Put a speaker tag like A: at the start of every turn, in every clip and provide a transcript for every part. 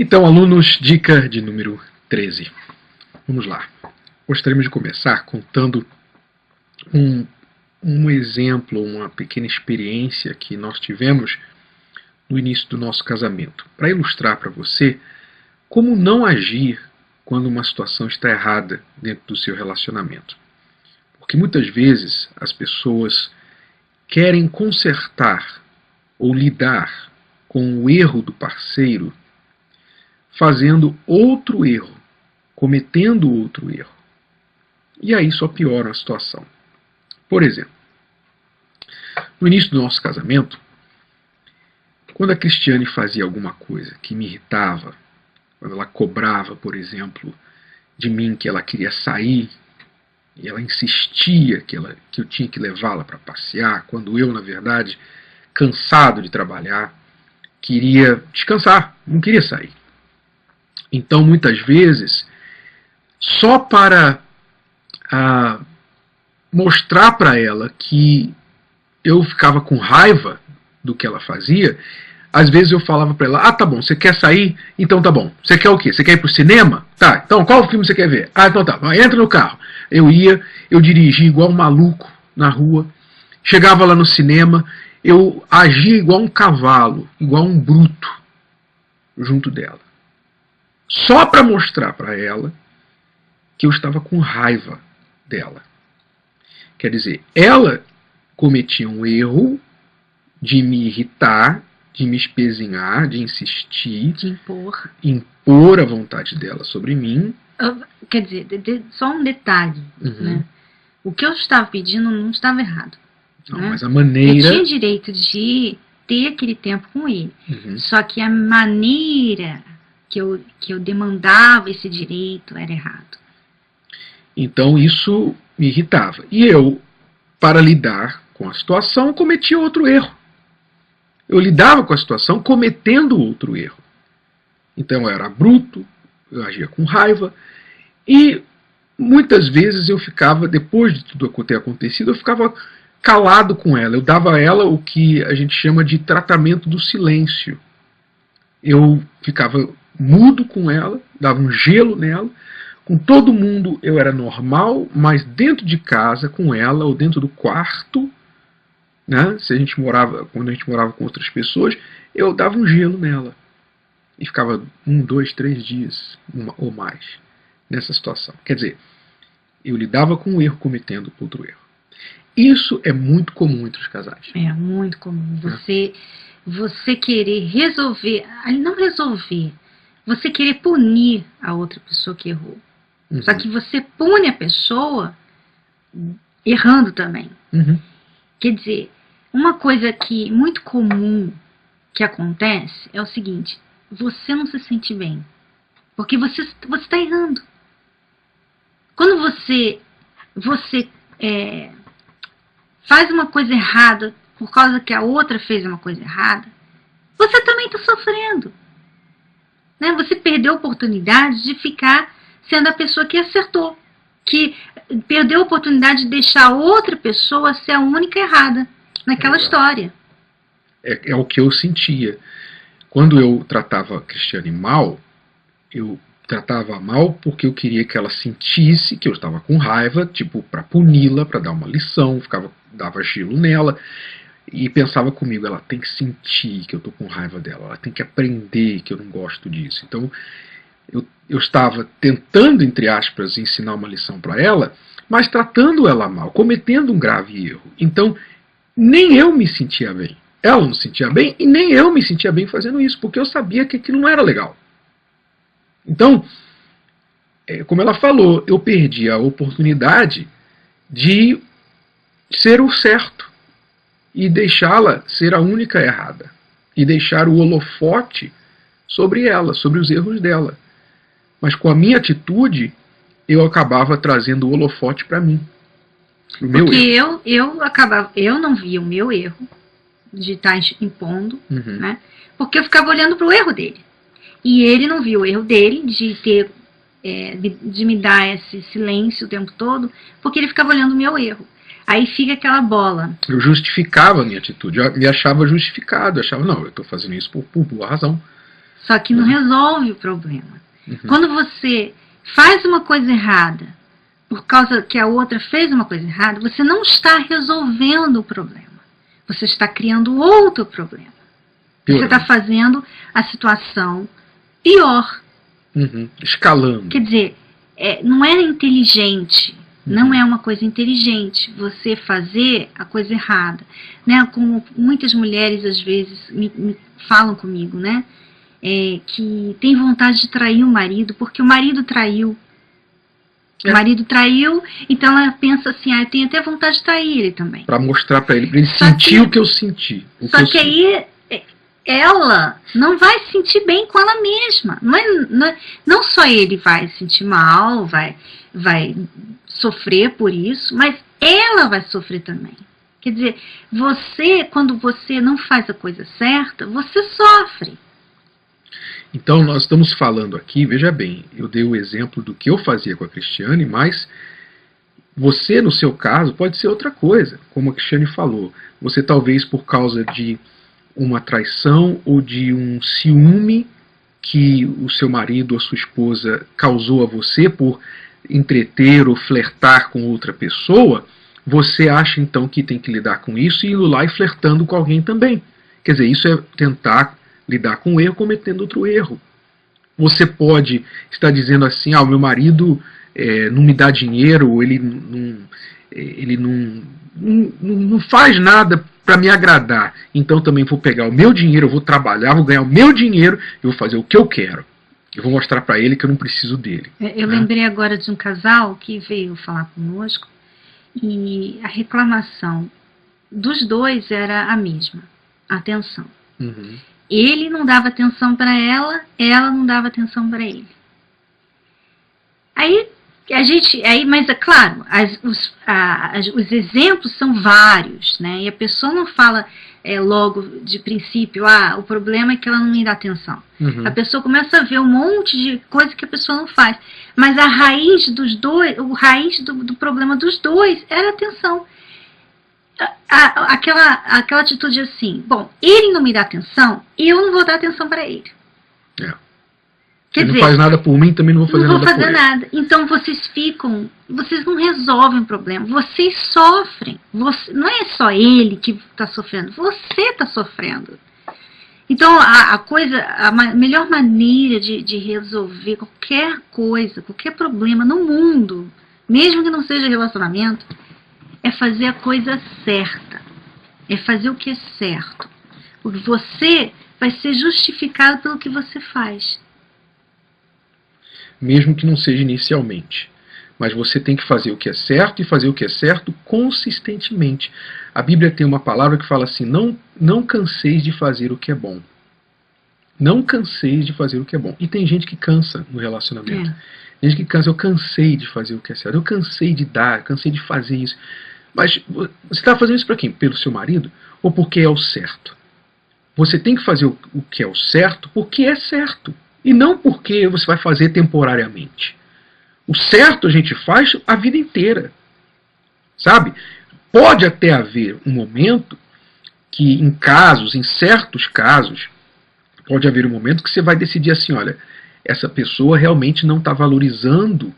A: Então, alunos, dica de número 13. Vamos lá. Gostaríamos de começar contando um exemplo, uma pequena experiência que nós tivemos no início do nosso casamento, para ilustrar para você como não agir quando uma situação está errada dentro do seu relacionamento. Porque muitas vezes as pessoas querem consertar ou lidar com o erro do parceiro fazendo outro erro, cometendo outro erro. E aí só piora a situação. Por exemplo, no início do nosso casamento, quando a Cristiane fazia alguma coisa que me irritava, quando ela cobrava, por exemplo, de mim que ela queria sair, e ela insistia que eu tinha que levá-la para passear, quando eu, na verdade, cansado de trabalhar, queria descansar, não queria sair. Então, muitas vezes, só para mostrar para ela que eu ficava com raiva do que ela fazia, às vezes eu falava para ela, tá bom, você quer sair? Então tá bom. Você quer o quê? Você quer ir pro cinema? Tá, então qual filme você quer ver? Então tá, entra no carro. Eu dirigia igual um maluco na rua, chegava lá no cinema, eu agia igual um cavalo, igual um bruto, junto dela. Só para mostrar para ela que eu estava com raiva dela. Quer dizer, ela cometia um erro de me irritar, de me espezinhar, de insistir,
B: de
A: impor a vontade dela sobre mim.
B: Quer dizer, só um detalhe, né? O que eu estava pedindo não estava errado.
A: Não,
B: né?
A: Mas a maneira...
B: Eu tinha direito de ter aquele tempo com ele. Só que a maneira que eu demandava esse direito era errado.
A: Então isso me irritava. E eu, para lidar com a situação, cometia outro erro. Eu lidava com a situação cometendo outro erro. Então eu era bruto, eu agia com raiva, e muitas vezes eu ficava, depois de tudo ter acontecido, eu ficava calado com ela. Eu dava a ela o que a gente chama de tratamento do silêncio. Eu ficava mudo com ela, dava um gelo nela. Com todo mundo eu era normal, mas dentro de casa, com ela, ou dentro do quarto, né, quando a gente morava com outras pessoas, eu dava um gelo nela. E ficava 1, 2, 3 dias, ou mais, nessa situação. Quer dizer, eu lidava com um erro cometendo outro erro. Isso é muito comum entre os casais.
B: É muito comum. Você querer resolver, não resolver, você querer punir a outra pessoa que errou. Só que você pune a pessoa errando também. Quer dizer, uma coisa que muito comum que acontece é o seguinte: você não se sente bem, porque você está errando. Quando você faz uma coisa errada por causa que a outra fez uma coisa errada, você também está sofrendo. Né? Você perdeu a oportunidade de ficar sendo a pessoa que acertou, que perdeu a oportunidade de deixar a outra pessoa ser a única errada naquela história.
A: É o que eu sentia. Quando eu tratava a Cristiane mal, eu tratava mal porque eu queria que ela sentisse que eu estava com raiva, tipo, para puni-la, para dar uma lição, dava gelo nela, e pensava comigo, ela tem que sentir que eu estou com raiva dela, ela tem que aprender que eu não gosto disso. Então, eu estava tentando, entre aspas, ensinar uma lição para ela, mas tratando ela mal, cometendo um grave erro. Então, nem eu me sentia bem. Ela não se sentia bem e nem eu me sentia bem fazendo isso, porque eu sabia que aquilo não era legal. Então, como ela falou, eu perdi a oportunidade de ser o certo e deixá-la ser a única errada. E deixar o holofote sobre ela, sobre os erros dela. Mas com a minha atitude, eu acabava trazendo o holofote para mim.
B: Porque eu não via o meu erro de estar impondo, né? Porque eu ficava olhando para o erro dele. E ele não viu o erro dele de me dar esse silêncio o tempo todo, porque ele ficava olhando o meu erro. Aí fica aquela bola.
A: Eu justificava a minha atitude, eu me achava justificado, eu achava, não, eu estou fazendo isso por boa razão.
B: Só que não resolve o problema. Quando você faz uma coisa errada, por causa que a outra fez uma coisa errada, você não está resolvendo o problema. Você está criando outro problema. Você está fazendo a situação pior.
A: Escalando.
B: Quer dizer, não era inteligente. Não é uma coisa inteligente você fazer a coisa errada. Né? Como muitas mulheres às vezes me falam comigo, né? Que tem vontade de trair o marido porque o marido traiu. O marido traiu, então ela pensa assim, eu tenho até vontade de trair ele também.
A: Para mostrar para ele sentir o que eu senti.
B: Só que aí ela não vai se sentir bem com ela mesma. Não só ele vai se sentir mal, vai sofrer por isso, mas ela vai sofrer também. Quer dizer, quando você não faz a coisa certa, você sofre.
A: Então nós estamos falando aqui, veja bem, eu dei o exemplo do que eu fazia com a Cristiane, mas você, no seu caso, pode ser outra coisa, como a Cristiane falou. Você talvez por causa de uma traição ou de um ciúme que o seu marido ou sua esposa causou a você por entreter ou flertar com outra pessoa, você acha então que tem que lidar com isso e ir lá e flertando com alguém também. Quer dizer, isso é tentar lidar com o erro cometendo outro erro. Você pode estar dizendo assim, o meu marido não me dá dinheiro, ou ele não faz nada para me agradar, então também vou pegar o meu dinheiro, eu vou trabalhar, vou ganhar o meu dinheiro, eu vou fazer o que eu quero. Eu vou mostrar para ele que eu não preciso dele.
B: Eu lembrei agora de um casal que veio falar conosco e a reclamação dos dois era a mesma, a atenção. Ele não dava atenção para ela não dava atenção para ele. Mas é claro, os exemplos são vários, né? E a pessoa não fala logo de princípio, o problema é que ela não me dá atenção. A pessoa começa a ver um monte de coisa que a pessoa não faz. Mas a raiz do problema dos dois era a atenção. Aquela atitude assim, bom, ele não me dá atenção, eu não vou dar atenção para ele.
A: Quer dizer, não faz nada por mim, também não vou fazer nada por ele.
B: Não vou fazer nada. Então vocês não resolvem o problema, vocês sofrem. Não é só ele que está sofrendo, você está sofrendo. Então a melhor maneira de resolver qualquer coisa, qualquer problema no mundo, mesmo que não seja relacionamento, é fazer a coisa certa. É fazer o que é certo. Porque você vai ser justificado pelo que você faz.
A: Mesmo que não seja inicialmente. Mas você tem que fazer o que é certo e fazer o que é certo consistentemente. A Bíblia tem uma palavra que fala assim, não canseis de fazer o que é bom. Não canseis de fazer o que é bom. E tem gente que cansa no relacionamento. Tem gente que cansa, eu cansei de fazer o que é certo. Eu cansei de dar, eu cansei de fazer isso. Mas você está fazendo isso para quem? Pelo seu marido? Ou porque é o certo? Você tem que fazer o que é o certo porque é certo. E não porque você vai fazer temporariamente. O certo a gente faz a vida inteira. Sabe? Pode até haver um momento que em certos casos, pode haver um momento que você vai decidir assim, olha, essa pessoa realmente não está valorizando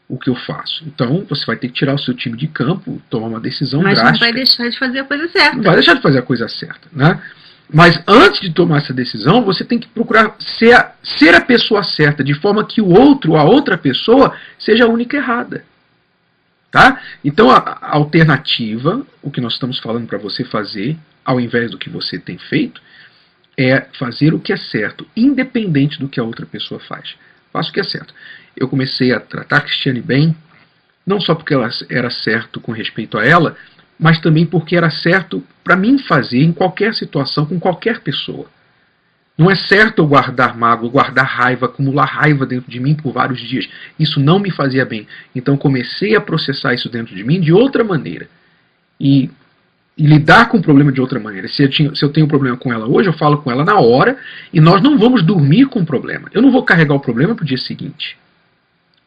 A: o que eu faço. Então, você vai ter que tirar o seu time de campo, tomar uma decisão drástica.
B: Mas não vai deixar de fazer a coisa certa.
A: Não vai deixar de fazer a coisa certa, né? Mas antes de tomar essa decisão, você tem que procurar ser a pessoa certa, de forma que a outra pessoa, seja a única errada. Tá? Então, a alternativa, o que nós estamos falando para você fazer, ao invés do que você tem feito, é fazer o que é certo, independente do que a outra pessoa faz. Faça o que é certo. Eu comecei a tratar a Cristiane bem, não só porque ela era certo com respeito a ela, mas também porque era certo para mim fazer em qualquer situação, com qualquer pessoa. Não é certo eu guardar mágoa, guardar raiva, acumular raiva dentro de mim por vários dias. Isso não me fazia bem. Então comecei a processar isso dentro de mim de outra maneira. E lidar com o problema de outra maneira. Se eu tenho um problema com ela hoje, eu falo com ela na hora, e nós não vamos dormir com o problema. Eu não vou carregar o problema para o dia seguinte.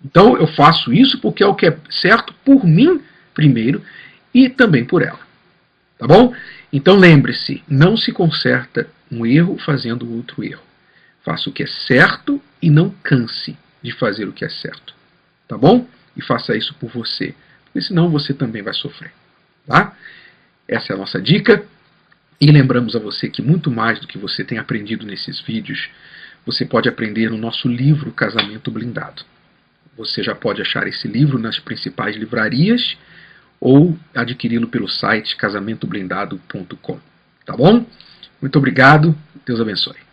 A: Então eu faço isso porque é o que é certo por mim primeiro, e também por ela. Tá bom? Então lembre-se, não se conserta um erro fazendo outro erro. Faça o que é certo e não canse de fazer o que é certo. Tá bom? E faça isso por você, porque senão você também vai sofrer. Tá? Essa é a nossa dica. E lembramos a você que muito mais do que você tem aprendido nesses vídeos, você pode aprender no nosso livro Casamento Blindado. Você já pode achar esse livro nas principais livrarias ou adquiri-lo pelo site casamentoblindado.com. Tá bom? Muito obrigado. Deus abençoe.